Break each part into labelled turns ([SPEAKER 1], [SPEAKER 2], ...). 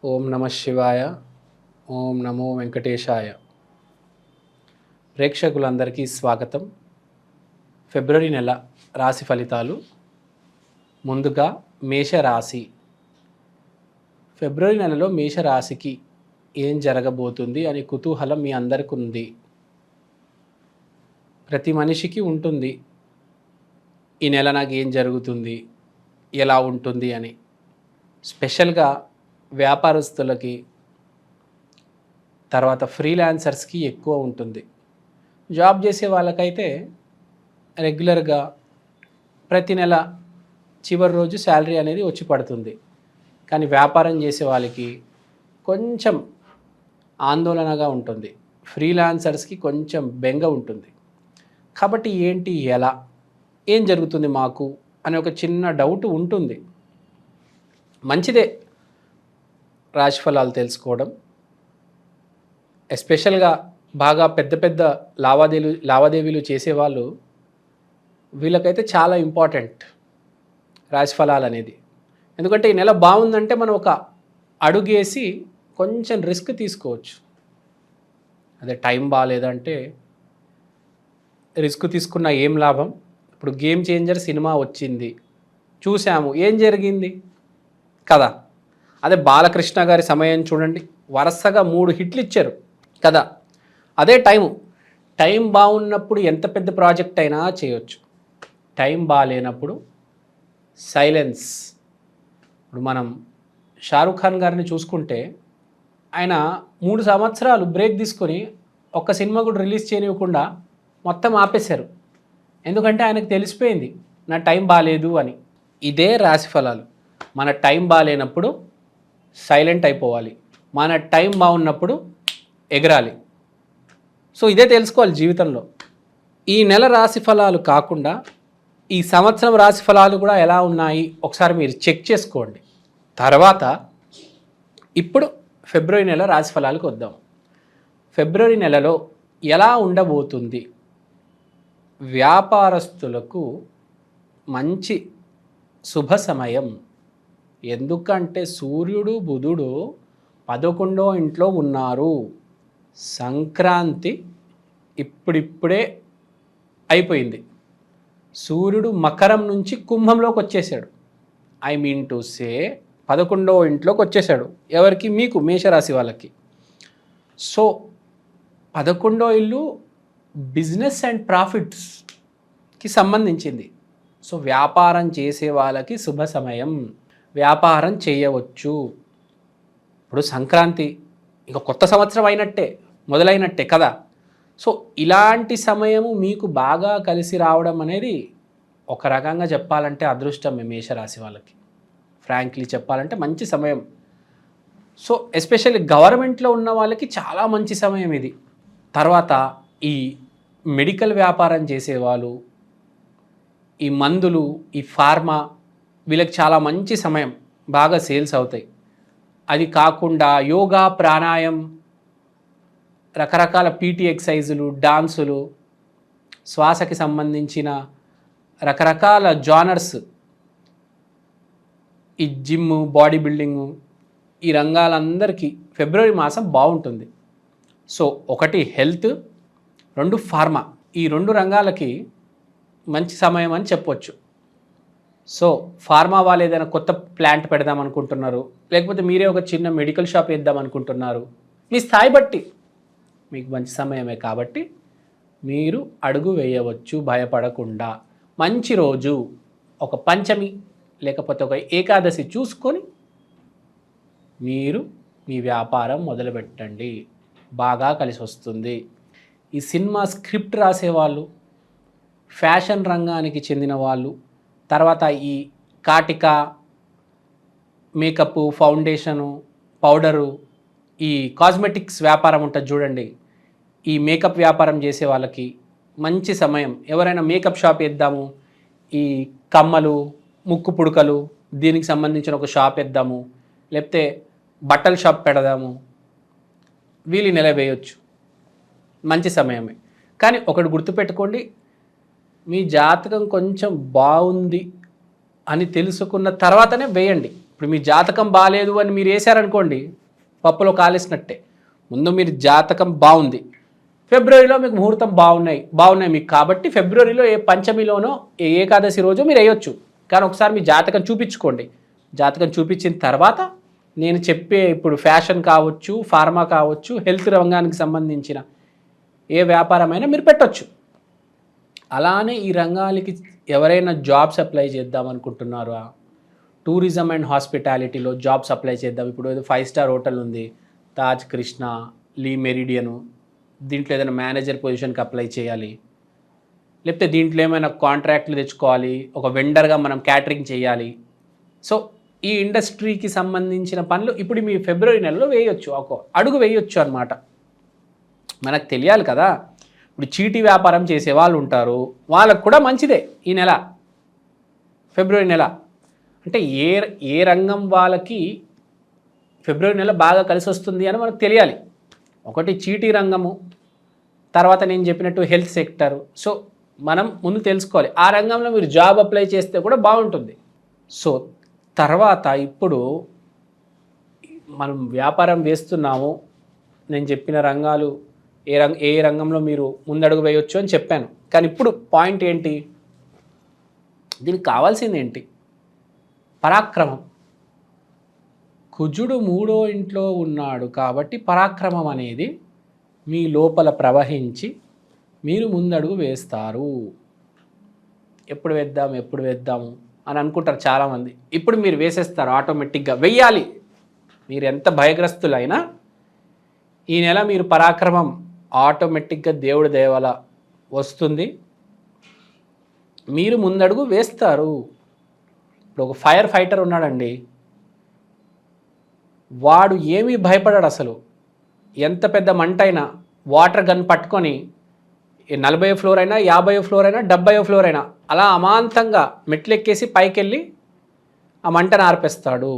[SPEAKER 1] ఓం నమ శివాయ. ఓం నమో వెంకటేశాయ. ప్రేక్షకులందరికీ స్వాగతం. ఫిబ్రవరి నెల రాశి ఫలితాలు. ముందుగా మేషరాశి. ఫిబ్రవరి నెలలో మేషరాశికి ఏం జరగబోతుంది అనే కుతూహలం మీ అందరికీ ఉంది. ప్రతి మనిషికి ఉంటుంది, ఈ నెల నాకు ఏం జరుగుతుంది, ఎలా ఉంటుంది అని. స్పెషల్గా వ్యాపారస్తులకి, తర్వాత ఫ్రీలాన్సర్స్కి ఎక్కువ ఉంటుంది. జాబ్ చేసే వాళ్ళకైతే రెగ్యులర్గా ప్రతి నెల చివరి రోజు శాలరీ అనేది వచ్చి పడుతుంది. కానీ వ్యాపారం చేసే వాళ్ళకి కొంచెం ఆందోళనగా ఉంటుంది, ఫ్రీలాన్సర్స్కి కొంచెం బెంగ ఉంటుంది. కాబట్టి ఏంటి, ఎలా, ఏం జరుగుతుంది మాకు అనే ఒక చిన్న డౌట్ ఉంటుంది. మంచిదే రాశి ఫలాలు తెలుసుకోవడం. ఎస్పెషల్గా బాగా పెద్ద పెద్ద లావాదేవీలు చేసేవాళ్ళు, వీళ్ళకైతే చాలా ఇంపార్టెంట్ రాశి ఫలాలు అనేది. ఎందుకంటే ఈ నెల బాగుందంటే మనం ఒక అడుగేసి కొంచెం రిస్క్ తీసుకోవచ్చు. అదే టైం బాగాలేదంటే రిస్క్ తీసుకున్న ఏం లాభం. ఇప్పుడు గేమ్ చేంజర్ సినిమా వచ్చింది, చూసాము, ఏం జరిగింది కదా. అదే బాలకృష్ణ గారి సమయం చూడండి, వరుసగా 3 హిట్లు ఇచ్చారు కదా. అదే టైం బాగున్నప్పుడు ఎంత పెద్ద ప్రాజెక్ట్ అయినా చేయొచ్చు. టైం బాగాలేనప్పుడు సైలెన్స్. ఇప్పుడు మనం షారూఖ్ ఖాన్ గారిని చూసుకుంటే, ఆయన 3 సంవత్సరాలు బ్రేక్ తీసుకొని ఒక్క సినిమా కూడా రిలీజ్ చేయనివ్వకుండా మొత్తం ఆపేశారు. ఎందుకంటే ఆయనకు తెలిసిపోయింది నా టైం బాగాలేదు అని. ఇదే రాశి ఫలాలు. మన టైం బాగాలేనప్పుడు సైలెంట్ అయిపోవాలి, మన టైం బాగున్నప్పుడు ఎగరాలి. సో ఇదే తెలుసుకోవాలి జీవితంలో. ఈ నెల రాశి ఫలాలు కాకుండా ఈ సంవత్సరం రాశి ఫలాలు కూడా ఎలా ఉన్నాయి ఒకసారి మీరు చెక్ చేసుకోండి. తర్వాత ఇప్పుడు ఫిబ్రవరి నెల రాశి ఫలాలకు వద్దాం. ఫిబ్రవరి నెలలో ఎలా ఉండబోతుంది? వ్యాపారస్తులకు మంచి శుభ సమయం. ఎందుకంటే సూర్యుడు బుధుడు 11వ ఇంట్లో ఉన్నారు. సంక్రాంతి ఇప్పుడిప్పుడే అయిపోయింది. సూర్యుడు మకరం నుంచి కుంభంలోకి వచ్చేసాడు. ఐ మీన్ టు సే 11వ ఇంట్లోకి వచ్చేసాడు. ఎవరికి? మీకు, మేషరాశి వాళ్ళకి. సో 11వ ఇల్లు బిజినెస్ అండ్ ప్రాఫిట్స్కి సంబంధించింది. సో వ్యాపారం చేసే వాళ్ళకి శుభ సమయం, వ్యాపారం చేయవచ్చు. ఇప్పుడు సంక్రాంతి ఇంకా కొత్త సంవత్సరం అయినట్టే, మొదలైనట్టే కదా. సో ఇలాంటి సమయము మీకు బాగా కలిసి రావడం అనేది ఒక రకంగా చెప్పాలంటే అదృష్టం మేషరాశి వాళ్ళకి. ఫ్రాంక్లీ చెప్పాలంటే మంచి సమయం. సో ఎస్పెషల్లీ గవర్నమెంట్లో ఉన్న వాళ్ళకి చాలా మంచి సమయం ఇది. తర్వాత ఈ మెడికల్ వ్యాపారం చేసేవాళ్ళు, ఈ మందులు, ఈ ఫార్మా, వీళ్ళకి చాలా మంచి సమయం, బాగా సేల్స్ అవుతాయి. అది కాకుండా యోగా, ప్రాణాయామం, రకరకాల పీటీ ఎక్సర్సైజులు, డాన్సులు, శ్వాసకి సంబంధించిన రకరకాల జానర్స్, ఈ జిమ్, బాడీ బిల్డింగు, ఈ రంగాలందరికీ ఫిబ్రవరి మాసం బాగుంటుంది. సో 1 హెల్త్, 2 ఫార్మా, ఈ 2 రంగాలకి మంచి సమయం అని చెప్పొచ్చు. సో ఫార్మా వాళ్ళు ఏదైనా కొత్త ప్లాంట్ పెడదాం అనుకుంటున్నారు, లేకపోతే మీరే ఒక చిన్న మెడికల్ షాప్ వేద్దాం అనుకుంటున్నారు, మీ స్థాయి బట్టి మీకు మంచి సమయమే. కాబట్టి మీరు అడుగు వేయవచ్చు భయపడకుండా. మంచి రోజు ఒక పంచమి లేకపోతే ఒక ఏకాదశి చూసుకొని మీరు మీ వ్యాపారం మొదలుపెట్టండి, బాగా కలిసి వస్తుంది. ఈ సినిమా స్క్రిప్ట్ రాసేవాళ్ళు, ఫ్యాషన్ రంగానికి చెందిన వాళ్ళు, తర్వాత ఈ కాటిక, మేకప్, ఫౌండేషను, పౌడరు, ఈ కాస్మెటిక్స్ వ్యాపారం ఉంటుంది చూడండి, ఈ మేకప్ వ్యాపారం చేసే వాళ్ళకి మంచి సమయం. ఎవరైనా మేకప్ షాప్ వేద్దాము, ఈ కమ్మలు, ముక్కు పుడకలు, దీనికి సంబంధించిన ఒక షాప్ వేద్దాము, లేకపోతే బట్టల షాప్ పెడదాము, వీళ్ళు నెల వేయొచ్చు, మంచి సమయమే. కానీ ఒకటి గుర్తుపెట్టుకోండి, మీ జాతకం కొంచెం బాగుంది అని తెలుసుకున్న తర్వాతనే వేయండి. ఇప్పుడు మీ జాతకం బాగాలేదు అని మీరు వేసారనుకోండి, పప్పులో కాలేసినట్టే. ముందు మీరు జాతకం బాగుంది, ఫిబ్రవరిలో మీకు ముహూర్తం బాగున్నాయి మీకు, కాబట్టి ఫిబ్రవరిలో ఏ పంచమిలోనో ఏ ఏకాదశి రోజు మీరు వేయొచ్చు. కానీ ఒకసారి మీ జాతకం చూపించుకోండి. జాతకం చూపించిన తర్వాత నేను చెప్పే ఇప్పుడు ఫ్యాషన్ కావచ్చు, ఫార్మా కావచ్చు, హెల్త్ రంగానికి సంబంధించిన ఏ వ్యాపారమైనా మీరు పెట్టొచ్చు. అలానే ఈ రంగాలకి ఎవరైనా జాబ్స్ అప్లై చేద్దాం అనుకుంటున్నారా? టూరిజం అండ్ హాస్పిటాలిటీలో జాబ్స్ అప్లై చేద్దాం. ఇప్పుడు ఏదో 5 స్టార్ హోటల్ ఉంది, తాజ్ కృష్ణ, లీ మెరిడియను, దీంట్లో ఏదైనా మేనేజర్ పొజిషన్కి అప్లై చేయాలి, లేకపోతే దీంట్లో ఏమైనా కాంట్రాక్ట్లు తెచ్చుకోవాలి, ఒక వెండర్గా మనం క్యాటరింగ్ చేయాలి. సో ఈ ఇండస్ట్రీకి సంబంధించిన పనులు ఇప్పుడు మీ ఫిబ్రవరి నెలలో వేయొచ్చు, ఒక అడుగు వేయొచ్చు అనమాట. మనకు తెలియాలి కదా. ఇప్పుడు చీటీ వ్యాపారం చేసే వాళ్ళు ఉంటారు, వాళ్ళకు కూడా మంచిదే ఈ నెల, ఫిబ్రవరి నెల. అంటే ఏ రంగం వాళ్ళకి ఫిబ్రవరి నెల బాగా కలిసి వస్తుంది అని మనకు తెలియాలి. ఒకటి చీటీ రంగము, తర్వాత నేను చెప్పినట్టు హెల్త్ సెక్టర్. సో మనం ముందు తెలుసుకోవాలి, ఆ రంగంలో మీరు జాబ్ అప్లై చేస్తే కూడా బాగుంటుంది. సో తర్వాత ఇప్పుడు మనం వ్యాపారం వేస్తున్నాము, నేను చెప్పిన రంగాలు ఏ రంగంలో మీరు ముందడుగు వేయొచ్చు అని చెప్పాను. కానీ ఇప్పుడు పాయింట్ ఏంటి, దీనికి కావాల్సింది ఏంటి? పరాక్రమం. కుజుడు 3వ ఇంట్లో ఉన్నాడు కాబట్టి పరాక్రమం అనేది మీ లోపల ప్రవహించి మీరు ముందడుగు వేస్తారు. ఎప్పుడు వేద్దాము అని అనుకుంటారు చాలామంది. ఇప్పుడు మీరు వేసేస్తారు ఆటోమేటిక్గా. వెయ్యాలి. మీరు ఎంత భయగ్రస్తులైనా ఈ నెల మీరు పరాక్రమం ఆటోమేటిక్గా దేవుడి దయవల్ల వస్తుంది, మీరు ముందడుగు వేస్తారు. ఇప్పుడు ఒక ఫైర్ ఫైటర్ ఉన్నాడండి, వాడు ఏమీ భయపడాడు అసలు. ఎంత పెద్ద మంట అయినా వాటర్ గన్ పట్టుకొని 40వ ఫ్లోర్ అయినా, 50వ ఫ్లోర్ అయినా, 70వ ఫ్లోర్ అయినా అలా అమాంతంగా మెట్లెక్కేసి పైకెళ్ళి ఆ మంటను ఆర్పేస్తాడు.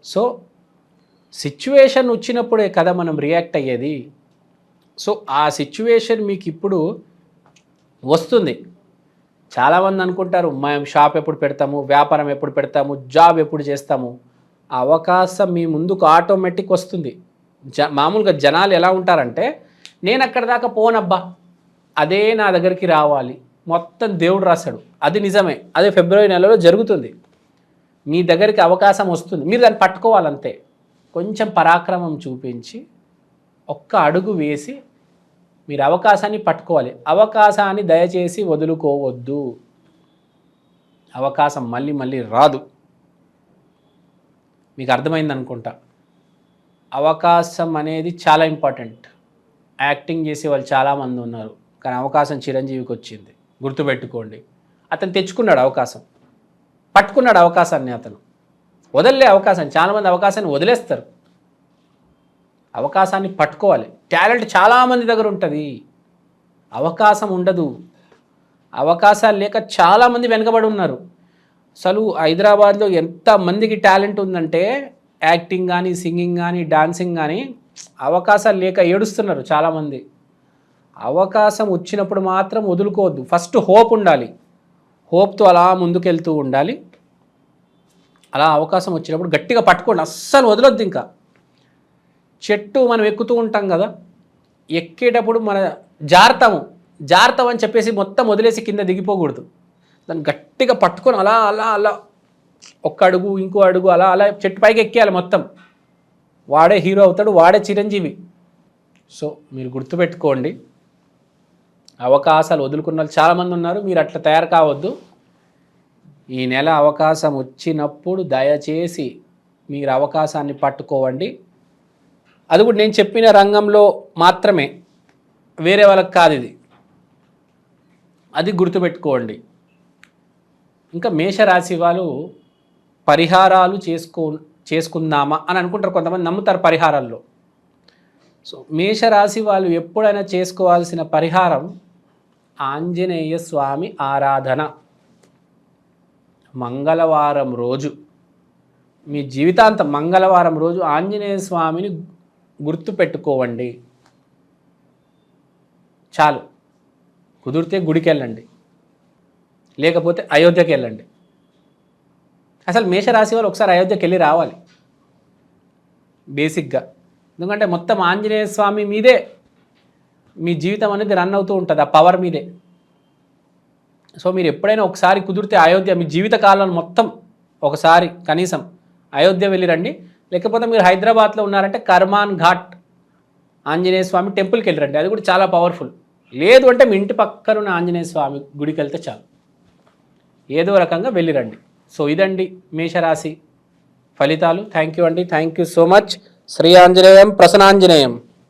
[SPEAKER 1] సో సిచ్యువేషన్ వచ్చినప్పుడే కదా మనం రియాక్ట్ అయ్యేది. సో ఆ సిచ్యువేషన్ మీకు ఇప్పుడు వస్తుంది. చాలామంది అనుకుంటారు మేము షాప్ ఎప్పుడు పెడతాము, వ్యాపారం ఎప్పుడు పెడతాము, జాబ్ ఎప్పుడు చేస్తాము. అవకాశం మీ ముందుకు ఆటోమేటిక్ వస్తుంది. మామూలుగా జనాలు ఎలా ఉంటారంటే, నేను అక్కడ దాకా పోనబ్బా, అదే నా దగ్గరికి రావాలి, మొత్తం దేవుడు రాశాడు. అది నిజమే, అదే ఫిబ్రవరి నెలలో జరుగుతుంది. మీ దగ్గరికి అవకాశం వస్తుంది, మీరు దాన్ని పట్టుకోవాలంతే. కొంచెం పరాక్రమం చూపించి ఒక్క అడుగు వేసి మీరు అవకాశాన్ని పట్టుకోవాలి. అవకాశాన్ని దయచేసి వదులుకోవద్దు. అవకాశం మళ్ళీ మళ్ళీ రాదు. మీకు అర్థమైంది అనుకుంటా. అవకాశం అనేది చాలా ఇంపార్టెంట్. యాక్టింగ్ చేసే వాళ్ళు చాలామంది ఉన్నారు, కానీ అవకాశం చిరంజీవికి వచ్చింది, గుర్తుపెట్టుకోండి. అతను తెచ్చుకున్నాడు అవకాశం, పట్టుకున్నాడు అవకాశాన్ని, అతను వదలలే అవకాశాన్ని. చాలామంది అవకాశాన్ని వదిలేస్తారు. అవకాశాన్ని పట్టుకోవాలి. టాలెంట్ చాలామంది దగ్గర ఉంటుంది, అవకాశం ఉండదు. అవకాశాలు లేక చాలామంది వెనకబడి ఉన్నారు. అసలు హైదరాబాద్లో ఎంతమందికి టాలెంట్ ఉందంటే, యాక్టింగ్ కానీ, సింగింగ్ కానీ, డాన్సింగ్ కానీ, అవకాశాలు లేక ఏడుస్తున్నారు చాలామంది. అవకాశం వచ్చినప్పుడు మాత్రం వదులుకోవద్దు. ఫస్ట్ హోప్ ఉండాలి, హోప్తో అలా ముందుకెళ్తూ ఉండాలి. అలా అవకాశం వచ్చినప్పుడు గట్టిగా పట్టుకోండి, అస్సలు వదలొద్దు. ఇంకా చెట్టు మనం ఎక్కుతూ ఉంటాం కదా, ఎక్కేటప్పుడు మన జారుతామని చెప్పేసి మొత్తం వదిలేసి కింద దిగిపోకూడదు. దాన్ని గట్టిగా పట్టుకొని అలా అలా అలా ఒక్క అడుగు ఇంకో అడుగు అలా అలా చెట్టు పైకి ఎక్కేయాలి మొత్తం. వాడే హీరో అవుతాడు, వాడే చిరంజీవి. సో మీరు గుర్తుపెట్టుకోండి, అవకాశాలు వదులుకున్న వాళ్ళు చాలామంది ఉన్నారు. మీరు అట్లా తయారు కావద్దు. ఈ నెల అవకాశం వచ్చినప్పుడు దయచేసి మీరు అవకాశాన్ని పట్టుకోవండి. అది కూడా నేను చెప్పిన రంగంలో మాత్రమే, వేరే వాళ్ళకి కాదు ఇది. అది గుర్తుపెట్టుకోండి. ఇంకా మేషరాశి వాళ్ళు పరిహారాలు చేసుకుందామా అని అనుకుంటారు, కొంతమంది నమ్ముతారు పరిహారాల్లో. సో మేషరాశి వాళ్ళు ఎప్పుడైనా చేసుకోవాల్సిన పరిహారం ఆంజనేయ స్వామి ఆరాధన. మంగళవారం రోజు, మీ జీవితాంతం మంగళవారం రోజు ఆంజనేయ స్వామిని గుర్తుపెట్టుకోవండి చాలు. కుదిరితే గుడికి వెళ్ళండి, లేకపోతే అయోధ్యకి వెళ్ళండి. అసలు మేషరాశి వాళ్ళు ఒకసారి అయోధ్యకి వెళ్ళి రావాలి బేసిక్గా. ఎందుకంటే మొత్తం ఆంజనేయ స్వామి మీదే మీ జీవితం అనేది రన్ అవుతూ ఉంటుంది, ఆ పవర్ మీదే. సో మీరు ఎప్పుడైనా ఒకసారి కుదిరితే అయోధ్య మీ జీవిత కాలంలో మొత్తం ఒకసారి కనీసం అయోధ్య వెళ్ళి రండి. లేకపోతే మీరు హైదరాబాద్లో ఉన్నారంటే కర్మాన్ ఘాట్ ఆంజనేయ స్వామి టెంపుల్కి వెళ్ళిరండి, అది కూడా చాలా పవర్ఫుల్. లేదు అంటే మీ ఇంటి పక్కనున్న ఆంజనేయ స్వామి గుడికి వెళ్తే చాలు, ఏదో రకంగా వెళ్ళిరండి. సో ఇదండి మేషరాశి ఫలితాలు. థ్యాంక్ యూ అండి, thank you so much. Shri Anjaneyam ప్రసన్నాంజనేయం.